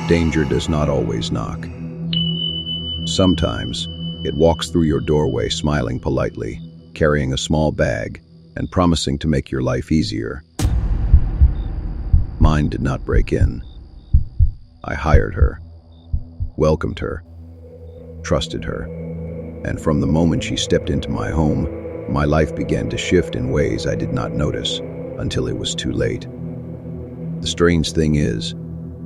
Danger does not always knock. Sometimes, it walks through your doorway smiling politely, carrying a small bag, and promising to make your life easier. Mine did not break in. I hired her, welcomed her, trusted her, and from the moment she stepped into my home, my life began to shift in ways I did not notice until it was too late. The strange thing is,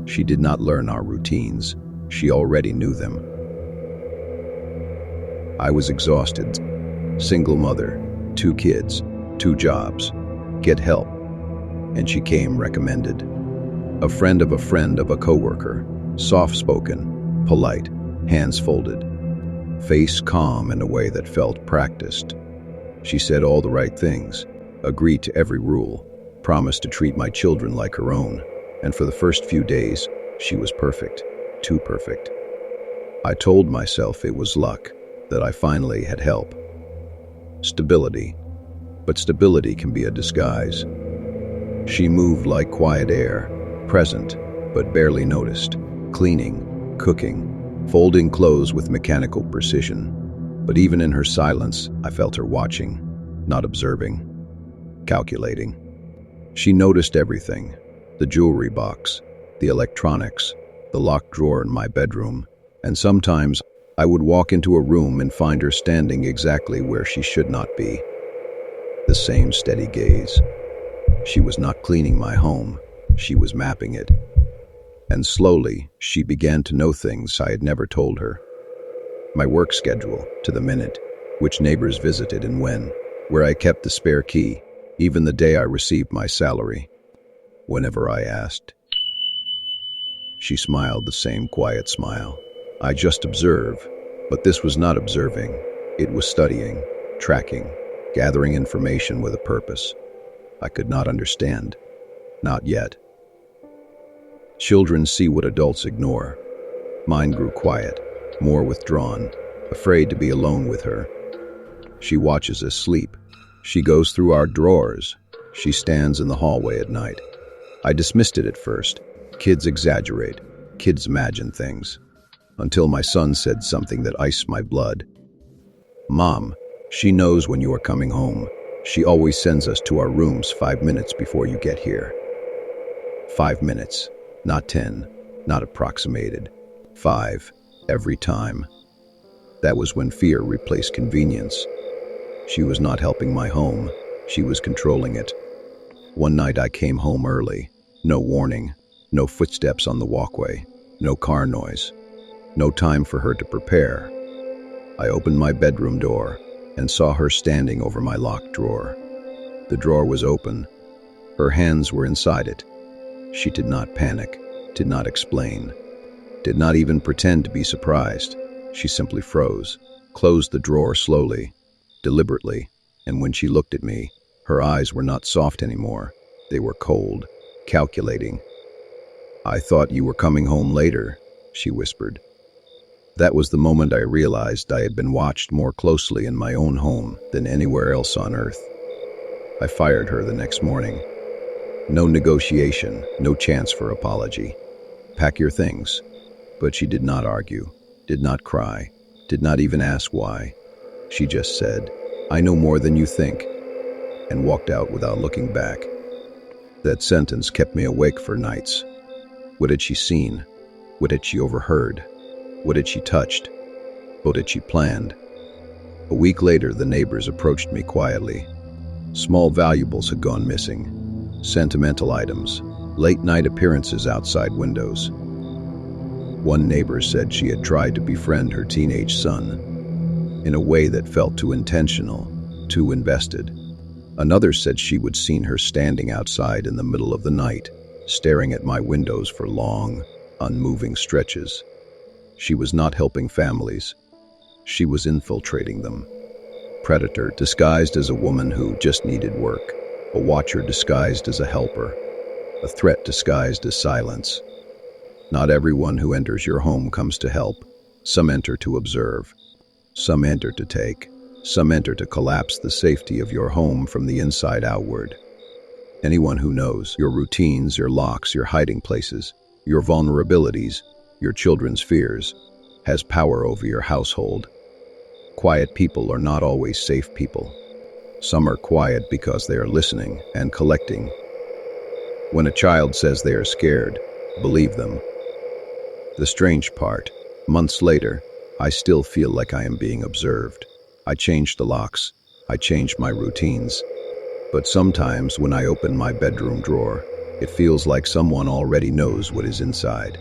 she did not learn our routines. She already knew them. I was exhausted. Single mother, 2 kids, 2 jobs. Get help. And she came recommended. A friend of a coworker, soft-spoken, polite, hands folded, face calm in a way that felt practiced. She said all the right things, agreed to every rule, promised to treat my children like her own, and for the first few days, she was perfect, too perfect. I told myself it was luck, that I finally had help. Stability, but stability can be a disguise. She moved like quiet air, present, but barely noticed, cleaning, cooking, folding clothes with mechanical precision. But even in her silence, I felt her watching, not observing, calculating. She noticed everything, the jewelry box, the electronics, the locked drawer in my bedroom, and sometimes I would walk into a room and find her standing exactly where she should not be. The same steady gaze. She was not cleaning my home, she was mapping it. And slowly, she began to know things I had never told her. My work schedule, to the minute, which neighbors visited and when, where I kept the spare key, even the day I received my salary. Whenever I asked, she smiled the same quiet smile. I just observe, but this was not observing. It was studying, tracking, gathering information with a purpose. I could not understand. Not yet. Children see what adults ignore. Mine grew quiet, more withdrawn, afraid to be alone with her. She watches us sleep. She goes through our drawers. She stands in the hallway at night. I dismissed it at first. Kids exaggerate. Kids imagine things. Until my son said something that iced my blood. Mom, she knows when you are coming home. She always sends us to our rooms 5 minutes before you get here. 5 minutes, not 10, not approximated. 5, every time. That was when fear replaced convenience. She was not helping my home. She was controlling it. One night I came home early. No warning, no footsteps on the walkway, no car noise, no time for her to prepare. I opened my bedroom door and saw her standing over my locked drawer. The drawer was open. Her hands were inside it. She did not panic, did not explain, did not even pretend to be surprised. She simply froze, closed the drawer slowly, deliberately, and when she looked at me, her eyes were not soft anymore. They were cold, calculating. "I thought you were coming home later," she whispered. That was the moment I realized I had been watched more closely in my own home than anywhere else on earth. I fired her the next morning. No negotiation, no chance for apology. Pack your things. But she did not argue, did not cry, did not even ask why. She just said, "I know more than you think," and walked out without looking back. That sentence kept me awake for nights. What had she seen? What had she overheard? What had she touched? What had she planned? A week later, the neighbors approached me quietly. Small valuables had gone missing. Sentimental items, late-night appearances outside windows. One neighbor said she had tried to befriend her teenage son in a way that felt too intentional, too invested. Another said she would seen her standing outside in the middle of the night, staring at my windows for long, unmoving stretches. She was not helping families. She was infiltrating them. Predator disguised as a woman who just needed work. A watcher disguised as a helper. A threat disguised as silence. Not everyone who enters your home comes to help. Some enter to observe. Some enter to take. Some enter to collapse the safety of your home from the inside outward. Anyone who knows your routines, your locks, your hiding places, Your vulnerabilities, your children's fears, has power over your household. Quiet people are not always safe people. Some are quiet because they are listening and collecting. When a child says they are scared, believe them. The strange part, months later, I still feel like I am being observed. I changed the locks, I changed my routines. But sometimes when I open my bedroom drawer, it feels like someone already knows what is inside.